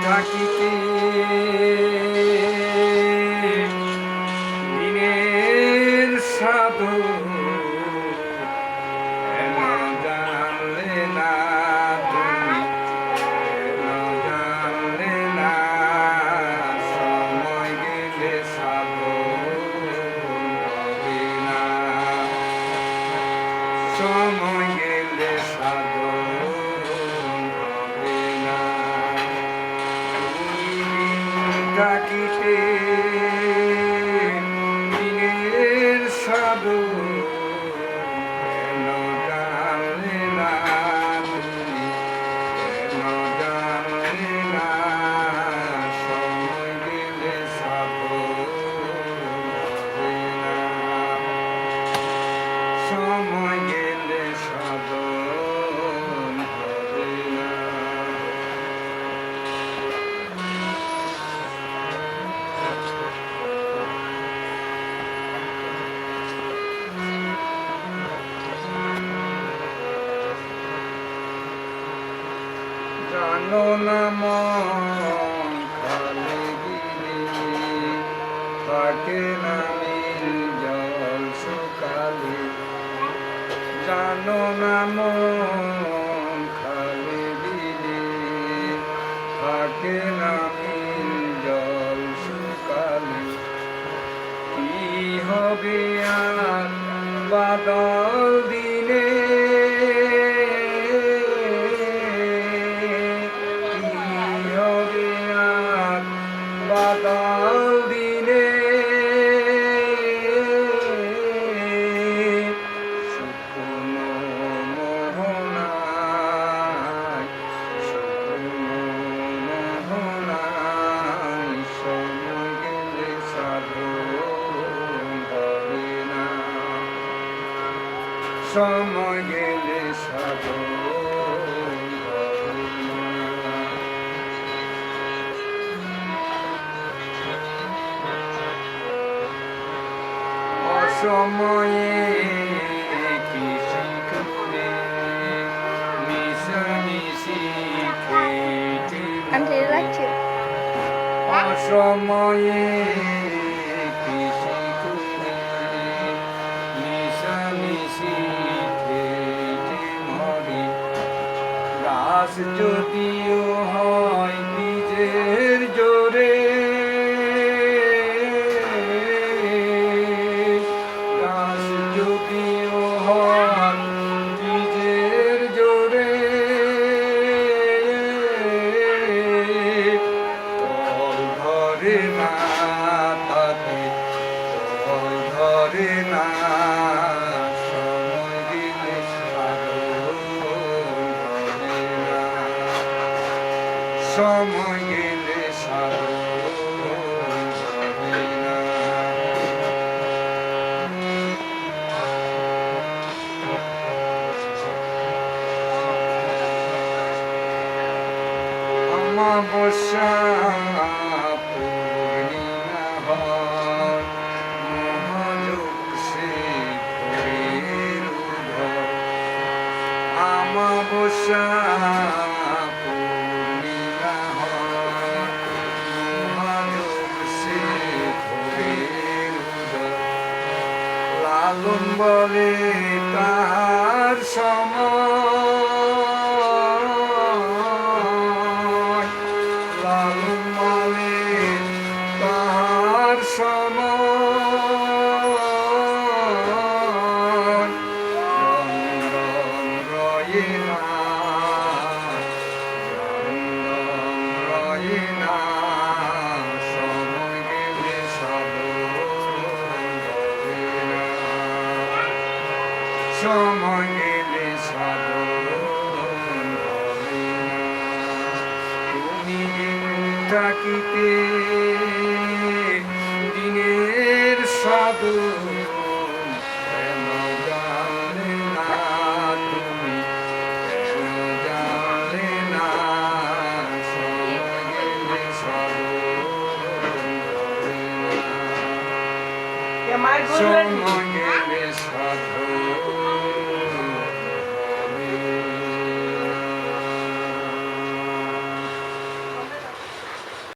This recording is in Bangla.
থাকিতে দিনের সাধু জানলে না তুমি জানলে না সময় গেলে সাধু হবে না সময় গেলে সাধু হবে না থাকিতে দিনের সাধু জানলে না তুমি জানলে না সময় গেলে সাধু হবে না সময় গেলে সাধু হবে না জানো না মন খালে গিরে থাকে না নীল জল শুকালে জানো না মন খালে গিরে থাকে না নীল জল শুকালে কি হবে আর বাদল দিনে বাদল দিনে শুকনো মোহনায় সময় গেলে সাধু হবে না সময় গেলে সাধু সময়ে কৃষি করে মিশামিশি খেতে অসময়ে কৃষি করে মিশামিশি খেতে মরে গাছ যদিও হয় নিজের জোরে যদিও হয় নিজের জোরে তল ধরে না তাতে তল ধরে না সময় গেলে সাধু হবে না সময় গেলে সাধু হবে না অমাবস্যা পূর্ণিমা হয় মহাযোগ সে ভোরের উদয় অমাবস্যা পূর্ণিমা হয় মহাযোগ সে ভোরের উদয় লালন বলে তার সময় লালন বলে তার সময় রং রয়ে না রয়ে না সময় গেলে সাধু হবে না সময় গেলে সাধু হবে না তুমি থাকিতে দিনের সাধু জানলে না তুমি জানলে না সময় গেলে সাধু হবে না সময়